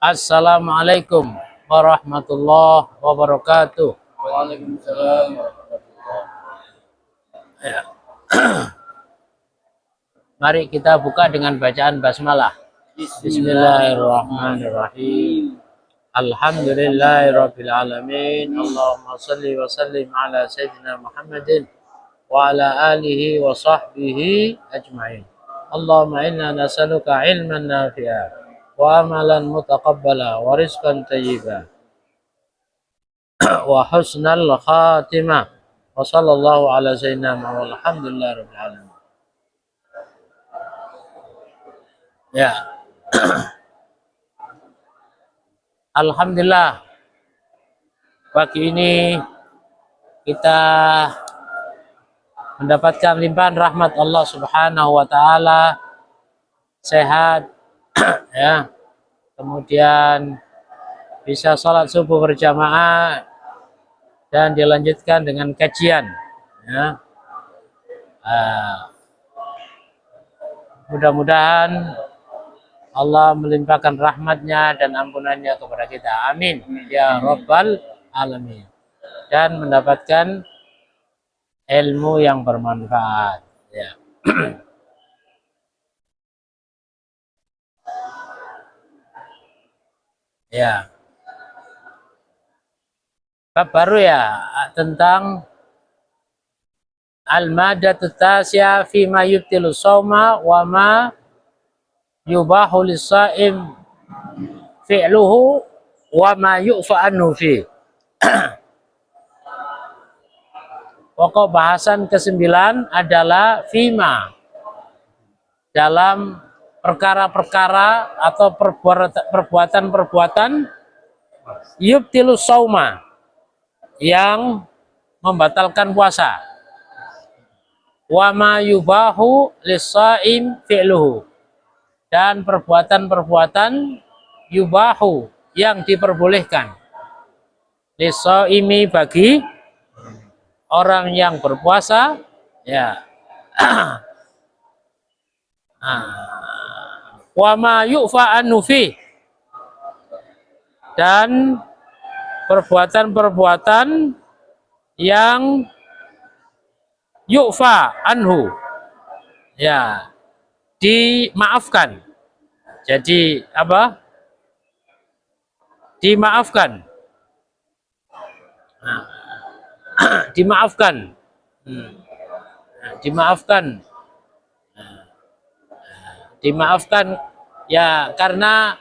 Assalamualaikum warahmatullahi wabarakatuh. Waalaikumsalam. Ya. Mari kita buka dengan bacaan basmalah. Bismillahirrahmanirrahim. Alhamdulillahirabbil alamin. Allahumma shalli wa sallim ala sayyidina Muhammadin wa ala alihi wa sahbihi ajma'in. Allahumma inna nas'aluka ilman nafi'a wa amalan mutaqabbala wa rizqan thayyiba wa husnal khatimah wa sallallahu ala sayyidina Muhammad alhamdulillah rabbil alamin. Ya. Alhamdulillah pagi ini kita mendapatkan limpahan rahmat Allah Subhanahu wa taala, sehat ya. Kemudian bisa sholat subuh berjamaah dan dilanjutkan dengan kajian ya. Mudah-mudahan Allah melimpahkan rahmatnya dan ampunannya kepada kita. Amin. Ya Rabbal Alamin. Dan mendapatkan ilmu yang bermanfaat. Ya. Ya. Bab baru ya tentang al-madatut tasya fi ma yubtilu shauma wa ma yubahu lis-shaim fi'luhu wa ma yu'fa anhu fi. Pokok bahasan ke-9 adalah fima, dalam perkara-perkara atau perbuatan-perbuatan yubtilu shauma, yang membatalkan puasa, wa ma yubahu lis-shaim fi'luhu, dan perbuatan-perbuatan yubahu yang diperbolehkan lis-shaimi, bagi orang yang berpuasa ya. Wa ma yu'fa anhu fi, dan perbuatan-perbuatan yang yu'fa anhu ya, dimaafkan. Jadi apa? Dimaafkan. Dimaafkan. Dimaafkan. Dimaafkan ya, karena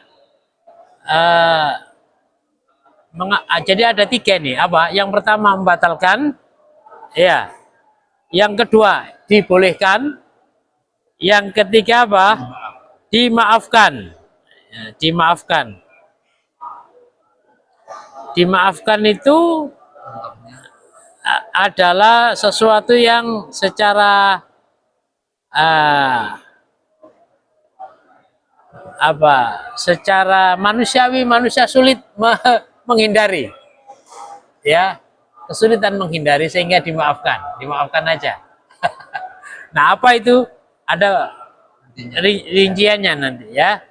jadi ada 3 nih. Apa? Yang pertama membatalkan ya. Yang kedua dibolehkan. Yang ketiga apa? Dimaafkan. Ya, dimaafkan. Dimaafkan itu adalah sesuatu yang secara secara manusiawi, manusia sulit menghindari ya, kesulitan menghindari, sehingga dimaafkan aja. Nah, apa itu? Ada rinciannya nanti ya.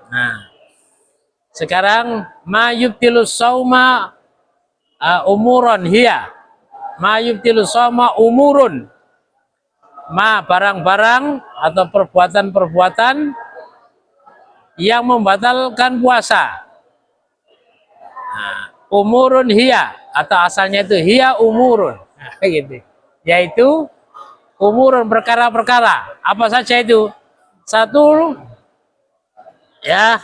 Nah, sekarang ma yubtilus shauma umuron hiya. Ma yubtilus shauma umurun, ma barang-barang atau perbuatan-perbuatan yang membatalkan puasa. Nah, umurun hiya, atau asalnya itu hiya umurun, nah, gitu. Yaitu umurun, perkara-perkara. Apa saja itu? Satu ya,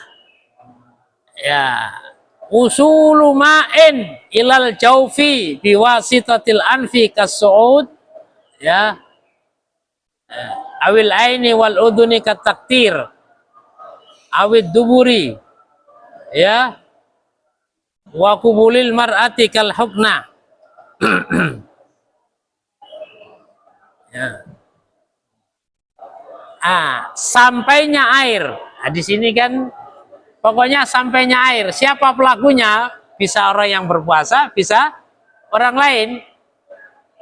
usulu ma'in ilal jaufi biwasitatil anfi kas-su'ud ya, awil aini wal udhuni kataktir awid duburi ya, wa kubulil mar'ati kal hukna. Ya. Sampainya air. Nah, di sini kan pokoknya sampainya air. Siapa pelakunya? Bisa orang yang berpuasa, bisa orang lain.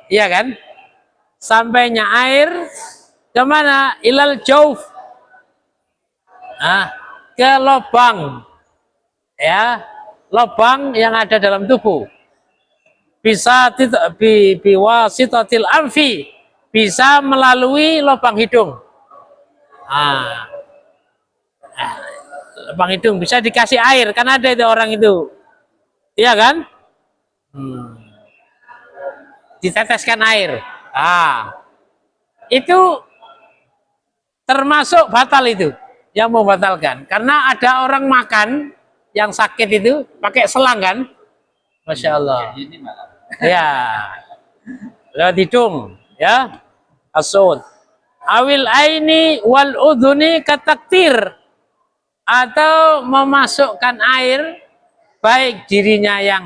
Iya kan? Sampainya air kemana? Ilal jauf. Ke lubang. ya, lubang yang ada dalam tubuh. Bisa biwasitatil anfi, bisa melalui lubang hidung. Ah, lubang hidung bisa dikasih air, kan ada itu orang itu, iya kan? Diteteskan air. Itu termasuk batal itu, yang membatalkan. Karena ada orang makan yang sakit itu pakai selang kan, masya Allah. Ya, lewat hidung, ya, asud. Awil aini wal udhuni kataktir, atau memasukkan air, baik dirinya yang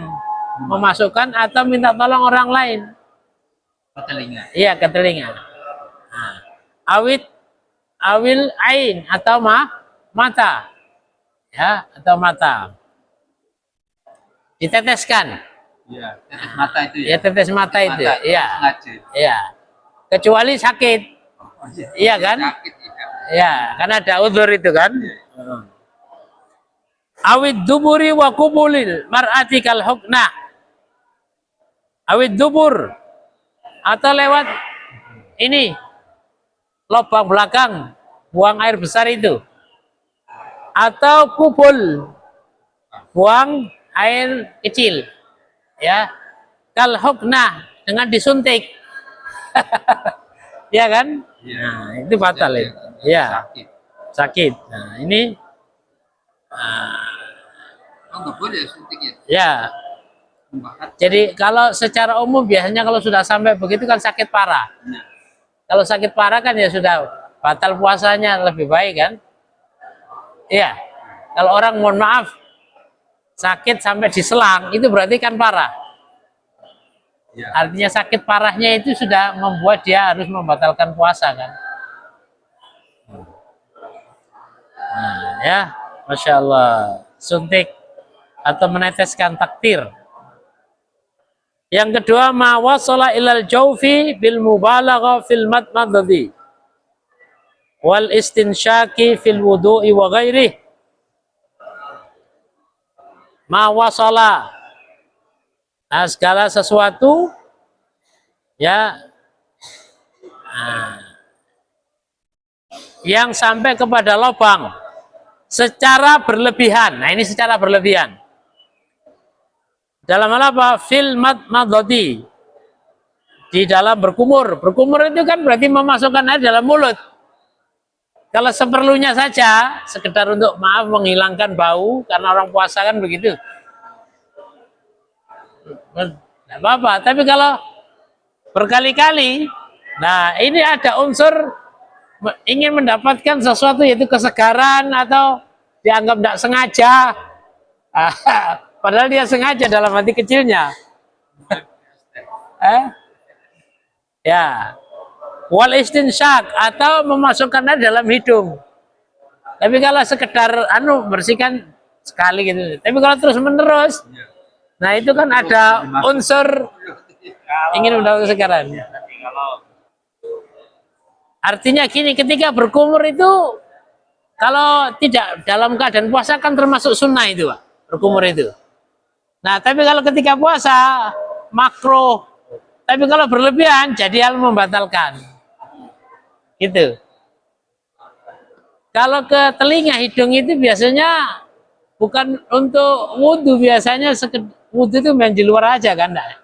memasukkan atau minta tolong orang lain. Ke telinga. Iya, ke telinga. Nah, awil ain atau mata, ya, atau mata diteteskan. Iya, tetes mata itu ya. Ya, tetes mata itu. Iya. Sengaja. Iya. Kecuali sakit. Iya kan? Sakit, iya. Ya, karena ada udzur itu kan. Awid duburi wa kubulil mar'ati kal hukna. Awid dubur, atau lewat ini lubang belakang, buang air besar itu, atau kubul, buang air kecil, ya, kal hukna, dengan disuntik. Ya kan? Iya. Nah, itu batal itu. Ya, Sakit. sakit. Nah, ini Oh, nggak boleh suntik ya. ya. Membakar. Jadi kalau secara umum biasanya kalau sudah sampai begitu kan sakit parah. Nah, Kalau sakit parah kan ya sudah batal puasanya, lebih baik kan? Iya. Kalau orang mohon maaf sakit sampai diselang, itu berarti kan parah. iya. Artinya sakit parahnya itu sudah membuat dia harus membatalkan puasa kan? Nah, ya, masya Allah, suntik atau meneteskan takdir. Yang kedua, ma wasala ilal jaufi bil mubalagha fil madmadhi wal istinsyaki fil wudu'i wa ghairih. Ma wasala, nah, segala sesuatu, ya, yang sampai kepada lubang secara berlebihan. Nah, ini secara berlebihan. Dalam hal apa? Fil madmadhi, di dalam berkumur. Berkumur itu kan berarti memasukkan air dalam mulut. Kalau seperlunya saja, sekedar untuk maaf menghilangkan bau, karena orang puasa kan begitu. Tidak apa-apa. Tapi kalau berkali-kali, nah ini ada unsur ingin mendapatkan sesuatu, yaitu kesegaran, atau dianggap tidak sengaja. Padahal dia sengaja dalam hati kecilnya. Ya, wal istinsyak, atau memasukkan air dalam hidung. Tapi kalau sekedar bersihkan sekali gitu. Tapi kalau terus menerus, nah itu kan ada unsur ingin mendapatkan kesegaran. Artinya gini, ketika berkumur itu kalau tidak dalam keadaan puasa kan termasuk sunnah itu, Pak, berkumur itu. Nah, tapi kalau ketika puasa makruh. Tapi kalau berlebihan jadi hal membatalkan. Gitu. Kalau ke telinga, hidung itu biasanya bukan untuk wudhu, biasanya wudhu itu main di luar aja kan, enggak?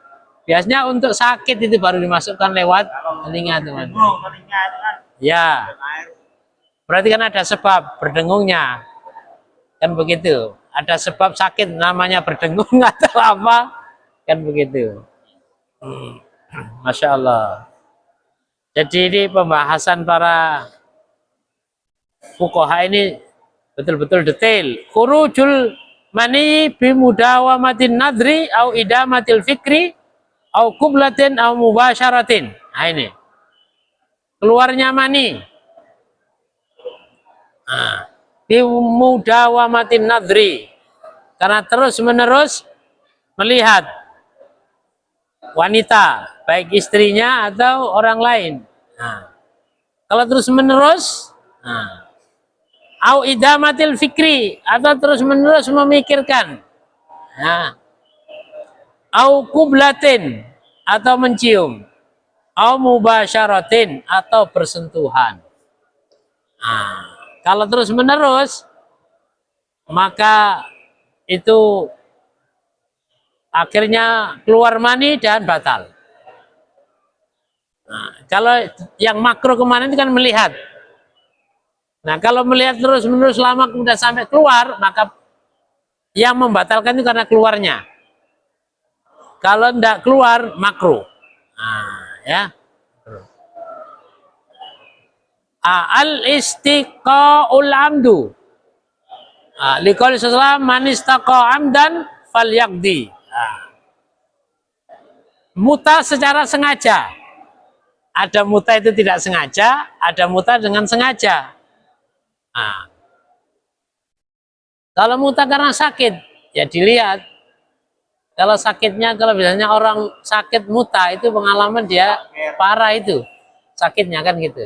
Biasanya untuk sakit itu baru dimasukkan lewat telinga, teman. Ya, berarti kan ada sebab berdengungnya, kan begitu. Ada sebab sakit namanya berdengung atau apa, kan begitu. Masya Allah. Jadi ini pembahasan para fuqaha ini betul-betul detail. Khurujul mani bimudawamatin nadri au idamatil fikri au kublatin au mubasyaratin. Nah ini. Keluarnya mani. Nah, bimudawamatin nadri. Karena terus-menerus melihat wanita, baik istrinya atau orang lain. Nah, kalau terus-menerus, nah, Au idamatil fikri, atau terus-menerus memikirkan. Nah, au kublatin, atau mencium. Au mubasyaratin, atau bersentuhan. Nah, kalau terus-menerus, maka itu akhirnya keluar mani dan batal. Nah, kalau yang makro kemarin itu kan melihat. Nah, kalau melihat terus-menerus lama kemudian sampai keluar, maka yang membatalkan itu karena keluarnya. Kalau tidak keluar, makruh. Nah, ya. Al-istiqa'ul amdu. Liqauli sallallahu man istaqa amdan falyaqdi. Muta secara sengaja. Ada muta itu tidak sengaja, ada muta dengan sengaja. Nah, kalau muta karena sakit, ya dilihat. Kalau sakitnya, kalau biasanya orang sakit muta itu pengalaman dia parah itu sakitnya kan gitu.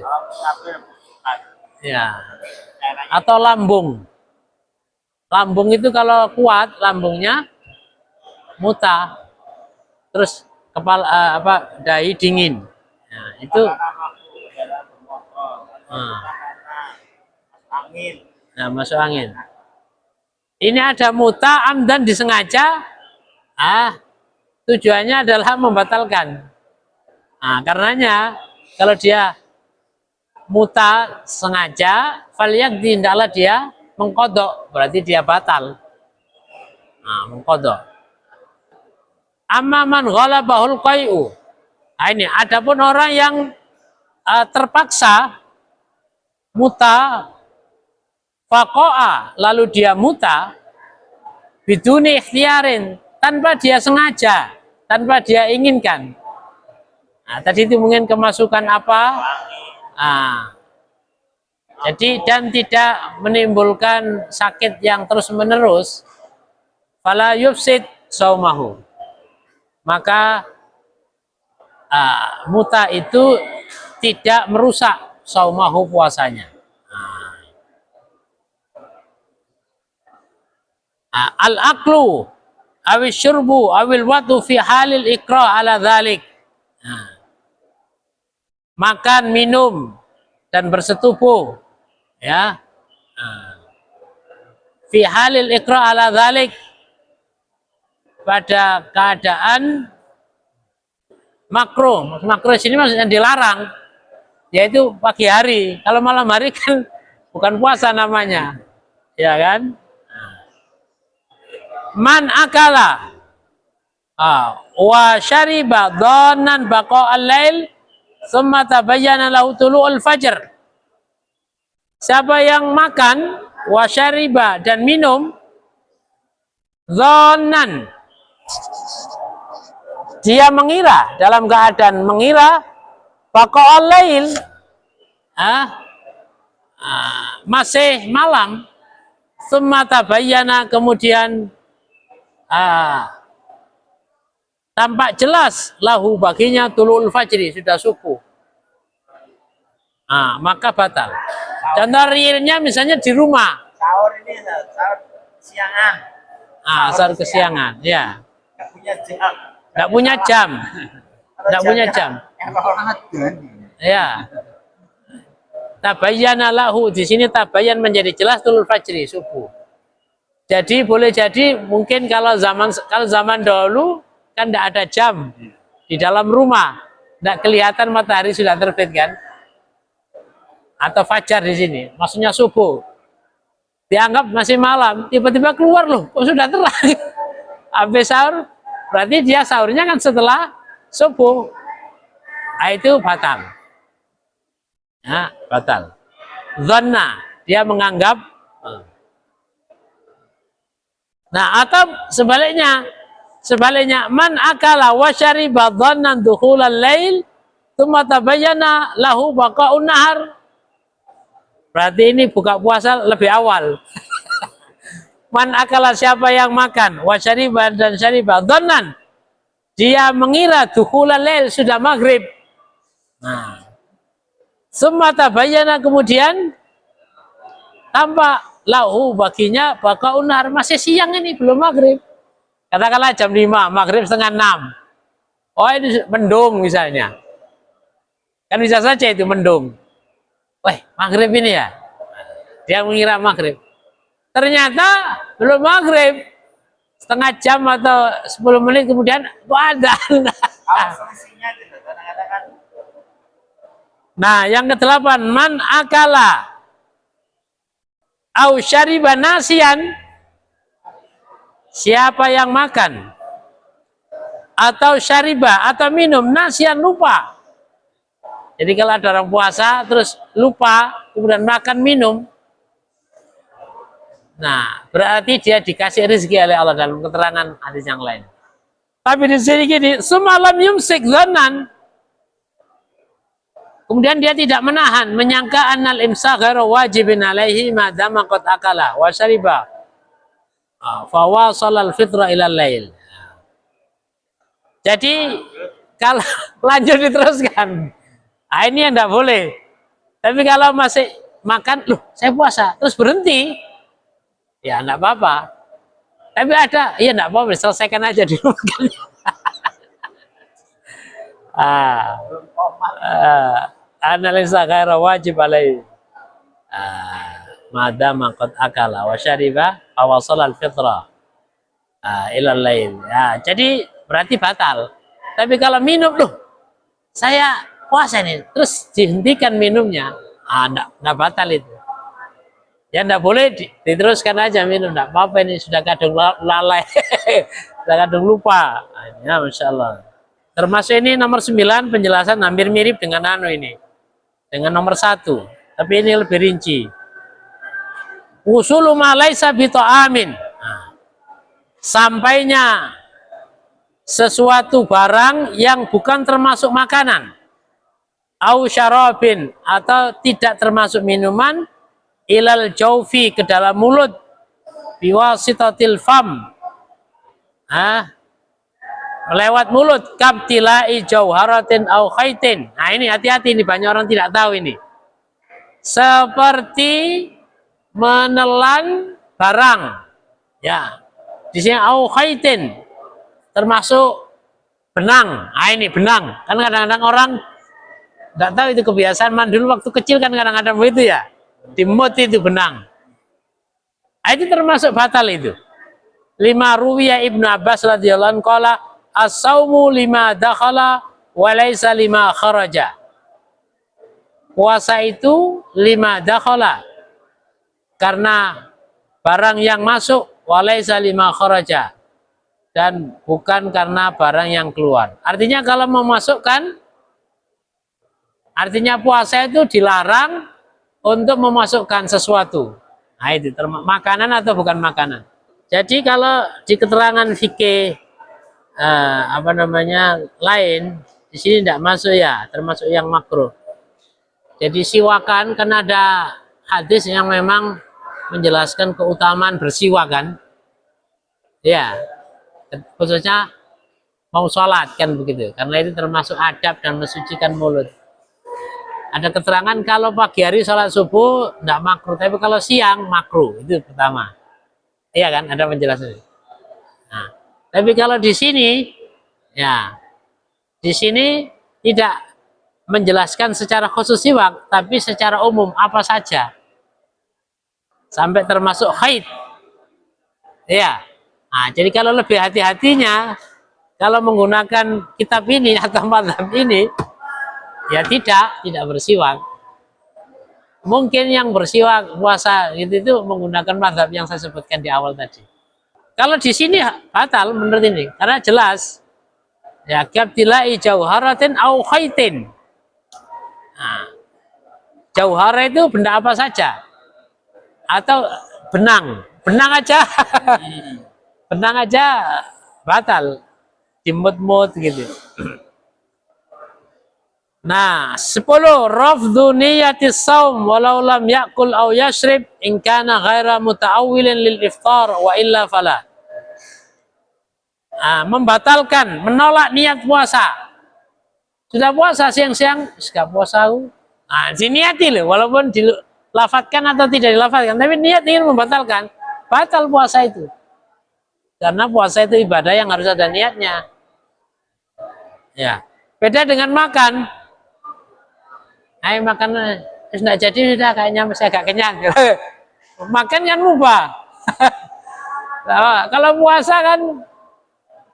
Ya. Atau lambung. Lambung itu kalau kuat lambungnya muta, terus kepala dahi dingin. Nah, itu. Nah, masuk angin. Ini ada muta amdan disengaja. Tujuannya adalah membatalkan. Nah, karenanya kalau dia muta sengaja, falyaqdi, hendaklah dia mengkodok, berarti dia batal. Nah, mengkodok. Amma man ghalabahul qai'u. Nah, ini adapun orang yang terpaksa muta faqa'a, lalu dia muta biduni ikhtiarin, tanpa dia sengaja, tanpa dia inginkan. Nah, tadi itu mungkin kemasukan apa? Jadi dan tidak menimbulkan sakit yang terus menerus, fala yufsid saumahu. Maka muta itu tidak merusak saumahu, puasanya. Al-aklu awil syurbu awil watu fi halil ikra ala dhalik. Makan, minum, dan bersetubuh, ya, fi halil ikra ala dhalik, pada keadaan makruh. Makruh sini maksudnya dilarang, yaitu pagi hari. Kalau malam hari kan bukan puasa namanya, ya kan? Man akala wa syariba dhannan baqa al-lail tsumma tabayyana lahu tulu'ul fajr. Siapa yang makan wa syariba, dan minum, dhannan, dia mengira, dalam keadaan mengira, baqa al-lail, masih malam, tsumma tabayyana, kemudian tampak jelas lahu, baginya, tulul fajri, sudah subuh, maka batal. Contoh realnya misalnya di rumah, sahur ini sahur siangan, sahur kesiangan, ya, nggak punya jam, nggak punya jam, nggak punya jam, ya. Tabayyana lahu, di sini tabayyan menjadi jelas tulul fajri, subuh. Jadi boleh jadi mungkin kalau zaman dahulu kan tidak ada jam di dalam rumah, tidak kelihatan matahari sudah terbit kan, atau fajar di sini, maksudnya subuh. Dianggap masih malam, tiba-tiba keluar loh, kok sudah terang. Habis sahur, berarti dia sahurnya kan setelah subuh. Itu batal. Ya, batal. Dhanna, dia menganggap. Nah, atau sebaliknya, man akala wa syariba dhannan dukhulal lail tsumma tabayyana lahu baqa'un nahar. Berarti ini buka puasa lebih awal. Man akala, siapa yang makan, wa syariba, dan syariba dhannan, dia mengira dukhulal lail, sudah maghrib. Nah, tsumma tabayyana, kemudian tampak lahu baginya baka unar, masih siang ini belum maghrib. Katakanlah jam 5, maghrib setengah 6. Oh ini mendung misalnya. Kan bisa saja itu mendung. Wah maghrib ini ya. Dia mengira maghrib. Ternyata belum maghrib. Setengah jam atau 10 menit kemudian ada. Apa solusinya gitu? Kadang-kadang Nah yang ke-8, man akala au syariba nasian, siapa yang makan atau syariba atau minum nasian lupa. Jadi kalau ada orang puasa terus lupa kemudian makan minum, nah berarti dia dikasih rezeki oleh Allah dalam keterangan hadis yang lain. Tapi di sini gini, semalam yumsik dhanan, kemudian dia tidak menahan, menyangka annal imsak ghairu wajibin alaihi madama qad akala wa syariba fa wasala al-fitra ila lail. Jadi kalau lanjut diteruskan, nah, ini yang tidak boleh. Tapi kalau masih makan, loh saya puasa, terus berhenti, ya enggak apa-apa. Tapi ada, ya enggak apa-apa, selesaikan aja di rumah. Analisa ghaira wajib alaihi madama qad akala wa syariba awasala al-fitra ila lail. Ya, jadi berarti batal. Tapi kalau minum, loh saya puasa nih, terus dihentikan minumnya, enggak batal itu. Ya enggak boleh diteruskan aja minum, enggak apa-apa, ini sudah kadung lalai. Sudah kadung lupa. Ya Masya Allah. Termasuk ini nomor 9, penjelasan hampir mirip dengan ini. Dengan nomor 1, tapi ini lebih rinci. Usulu ma laisa bi ta'amin. Sampainya sesuatu barang yang bukan termasuk makanan, au syarabin, atau tidak termasuk minuman, ilal jaufi, ke dalam mulut, biwasitatil fam, lewat mulut, kabtilai jauharatin au khaitin. Nah ini hati-hati, ini banyak orang tidak tahu ini. Seperti menelan barang, ya. Di sini au khaitin, termasuk benang. Nah ini benang. Kan kadang-kadang orang nggak tahu itu kebiasaan, dulu waktu kecil kan kadang-kadang begitu ya. Dimut itu benang. Nah, itu termasuk batal itu. 5 ruwiya Ibnu Abbas radhiyallahu anhu qala as-saumu lima dakhala wa laisa lima kharaja. Puasa itu 5 dakhala, karena barang yang masuk, wa laisa lima kharaja, dan bukan karena barang yang keluar. Artinya kalau memasukkan, artinya puasa itu dilarang untuk memasukkan sesuatu. Nah itu makanan atau bukan makanan. Jadi kalau di keterangan fikih lain, di sini tidak masuk ya, termasuk yang makruh. Jadi siwakan, kan ada hadis yang memang menjelaskan keutamaan bersiwak kan. Ya, khususnya mau sholat kan begitu, karena itu termasuk adab dan mensucikan mulut. Ada keterangan kalau pagi hari sholat subuh tidak makruh, tapi kalau siang makruh, itu pertama. Iya kan, ada penjelasan. Nah, tapi kalau di sini, ya, di sini tidak menjelaskan secara khusus siwak, tapi secara umum apa saja, sampai termasuk haid. Ya, nah, jadi kalau lebih hati-hatinya, kalau menggunakan kitab ini atau mazhab ini, ya tidak bersiwak. Mungkin yang bersiwak puasa itu menggunakan mazhab yang saya sebutkan di awal tadi. Kalau di sini batal menurut ini, karena jelas ya kabtilai jauharatin au khaitin. Nah, jauhara itu benda apa saja, atau benang aja. Benang aja batal, dimut-mut gitu. Nah, 10 rafdhu niyatis saum walau lam yakul aw yashrib in kana ghaira muta'awwilin lil iftar wa illa fala. Nah, membatalkan, menolak niat puasa. Sudah puasa siang-siang, enggak puasa aku. Nah, diniati loh, walaupun dilafatkan atau tidak dilafatkan, tapi niat ingin membatalkan, batal puasa itu. Karena puasa itu ibadah yang harus ada niatnya. Ya, beda dengan makan. Ayo makan, sudah jadi sudah kayaknya masih agak kenyang. Makan kan mubah. Nah, kalau puasa kan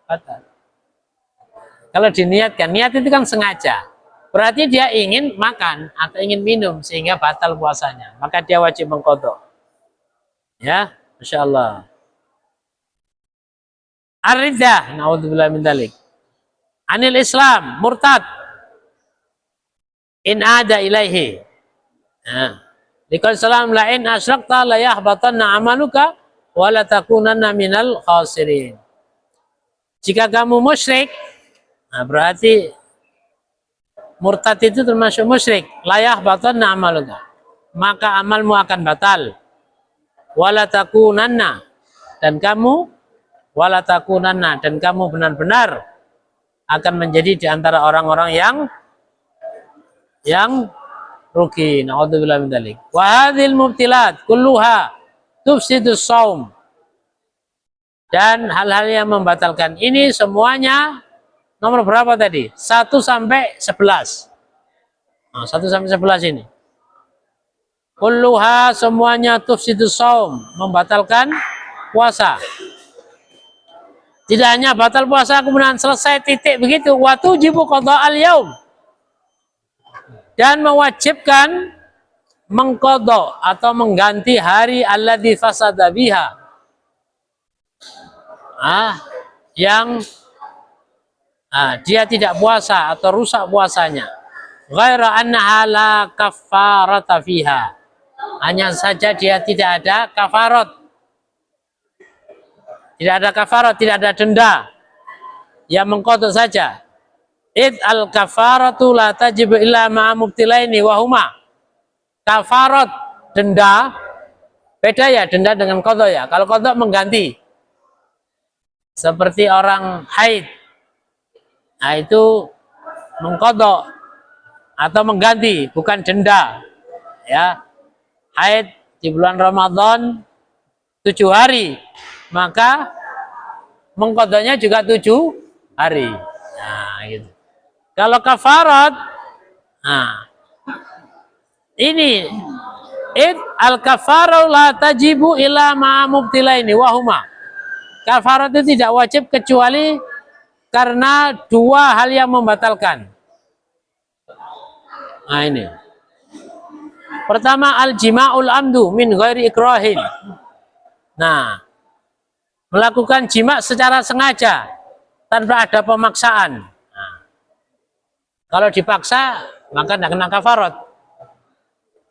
batal. Kalau diniatkan, niat itu kan sengaja. Berarti dia ingin makan atau ingin minum sehingga batal puasanya. Maka dia wajib mengqadha. Ya, Masya Allah. Ar-riddah, naudzubillah min dzalik. Anil Islam, murtad. In ada ilaihi. Nah, dikal salam la in asyrakta la yahbatanna amaluka wa la takunanna minal khasirin. Jika kamu musyrik, nah berarti murtad itu termasuk musyrik. La yahbatanna amaluka. Maka amalmu akan batal. Wa la takunanna, dan kamu benar-benar akan menjadi di antara orang-orang yang rugi. Na'udzubillah min dzalik. Wa hadhil mubtilat kulluha tufsidus shaum. Dan hal-hal yang membatalkan ini semuanya nomor berapa tadi? 1 sampai 11. Nah, 1 sampai 11 ini. Kulluha semuanya tufsidus shaum, membatalkan puasa. Tidak hanya batal puasa kemudian selesai titik begitu, wa tujibu qada'al yaum, dan mewajibkan mengqadha atau mengganti hari alladzi fasada biha, yang dia tidak puasa atau rusak puasanya. Ghaira annaha la kaffarata fiha, hanya saja dia tidak ada kafarat. Tidak ada kafarat, tidak ada denda. Yang mengqadha saja. Id al kafaratu la tajibu illa ma'a mubtilaini wa huma. Kafarat, denda, beda ya denda dengan qadha ya. Kalau qadha mengganti. Seperti orang haid. Nah itu mengqadha atau mengganti, bukan denda. Ya. Haid di bulan Ramadan 7 hari. Maka mengqadhanya juga 7 hari. Nah, gitu. Kalau kafarat, nah, ini al kafaratu la tajibu illa ma'a mubtilaini wa huma. Kafarat itu tidak wajib kecuali karena 2 hal yang membatalkan. Nah, ini. Pertama, al jima'ul amdu min ghairi ikrahin. Nah, melakukan jima secara sengaja tanpa ada pemaksaan. Nah, kalau dipaksa maka tidak kena kafarat.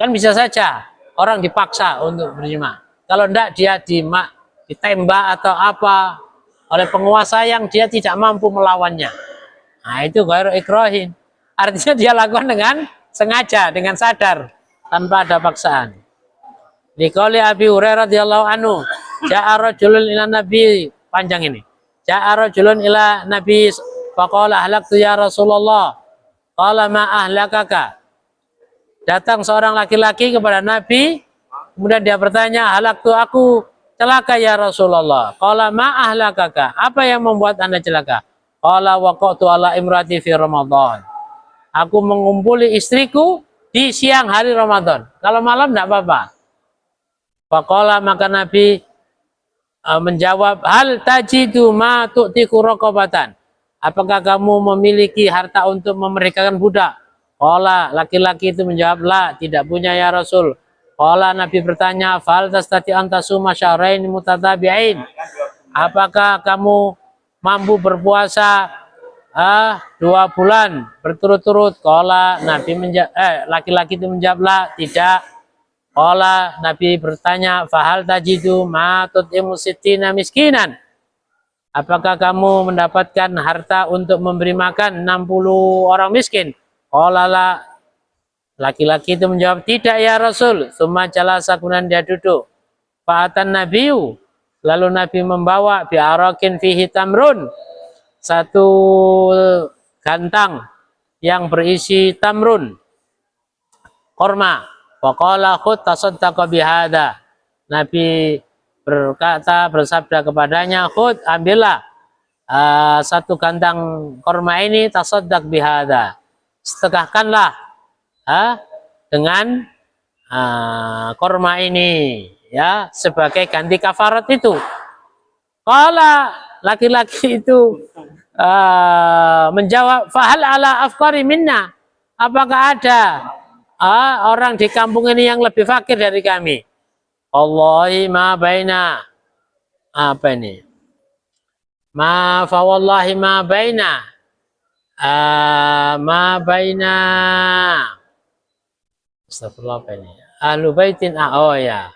Kan bisa saja orang dipaksa untuk berjima. Kalau tidak dia ditembak atau apa oleh penguasa yang dia tidak mampu melawannya. Nah itu ghairu ikrahin. Artinya dia lakukan dengan sengaja, dengan sadar, tanpa ada paksaan. Liqauli Abi Hurairah radhiyallahu anhu, ja'a rajulun ila nabi, panjang ini. Ja'a rajulun ila nabi faqala ahlaktu ya Rasulullah. Qala ma ahlakaka. Datang seorang laki-laki kepada Nabi, kemudian dia bertanya, halaktu aku celaka ya Rasulullah. Qala ma ahlakaka. Apa yang membuat Anda celaka? Qala waqatu ala imrati fi Ramadan. Aku mengumpuli istriku di siang hari Ramadan. Kalau malam tidak apa-apa. Faqala, maka Nabi menjawab, hal tajidu ma tu'tiku raqabatan. Apakah kamu memiliki harta untuk memerdekakan budak? Qala, laki-laki itu menjawab, la, tidak punya ya Rasul. Qala, Nabi bertanya, fal tastati an tasuma syahrain mutatabi'ain. Apakah kamu mampu berpuasa 2 bulan berturut-turut? Qala, laki-laki itu menjawab, la, tidak. Qala, Nabi bertanya, fahal tajidu ma tut'imu sittina miskinan. Apakah kamu mendapatkan harta untuk memberi makan 60 orang miskin? Qala la. Laki-laki itu menjawab, tidak ya Rasul. Tsumma jalasa, kemudian dia duduk. Fa'atan nabiyu, lalu Nabi membawa bi'arakin fihi tamrun, 1 gantang yang berisi tamrun, korma. Faqala khudh tasaddaqa bihadza. Nabi bersabda kepadanya, khudh, ambillah satu kantang korma ini, tasaddaq bihadza. Sedekahkanlah dengan korma ini, ya, sebagai ganti kafarat itu. Qala, laki-laki itu menjawab, fahal ala afqari minna, apakah ada orang di kampung ini yang lebih fakir dari kami? Wallahi ma baina, apa ini? Ma fa wallahi ma baina astagfirullah, apa ini? Ahlu baitin, oh ya.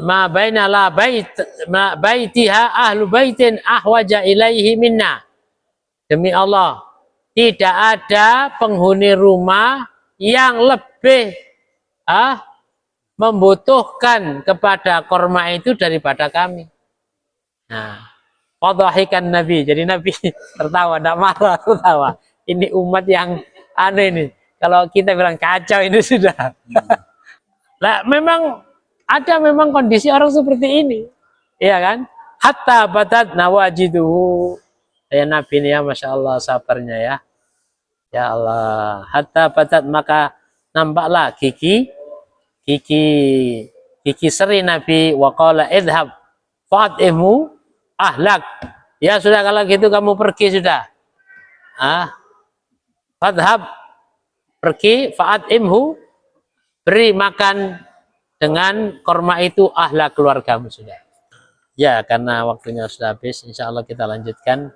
Ma baina la bait ma baitiha ahlu baitin ahwaja ilaihi minna. Demi Allah, tidak ada penghuni rumah yang lebih membutuhkan kepada korma itu daripada kami. Nah, fadhahikan Nabi. Jadi Nabi tertawa, tidak marah, tertawa. Ini umat yang aneh ini. Kalau kita bilang kacau ini sudah. Lah, memang ada memang kondisi orang seperti ini. Iya kan? Hatta batat nawajiduhu. Ya Nabi ini ya, Masya Allah sabarnya ya. Ya Allah. Hatta batat, maka nampaklah gigi seri Nabi. Wa qala idhab fa'at'imu ahlak. Ya sudah, kalau gitu kamu pergi sudah. Fadhab, pergi, fa'at'imhu, beri makan dengan korma itu ahlak, keluargamu sudah. Ya, karena waktunya sudah habis, insya Allah kita lanjutkan.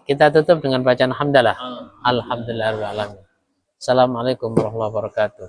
Kita tutup dengan bacaan hamdalah. Alhamdulillahirrahmanirrahim. Assalamualaikum warahmatullahi wabarakatuh.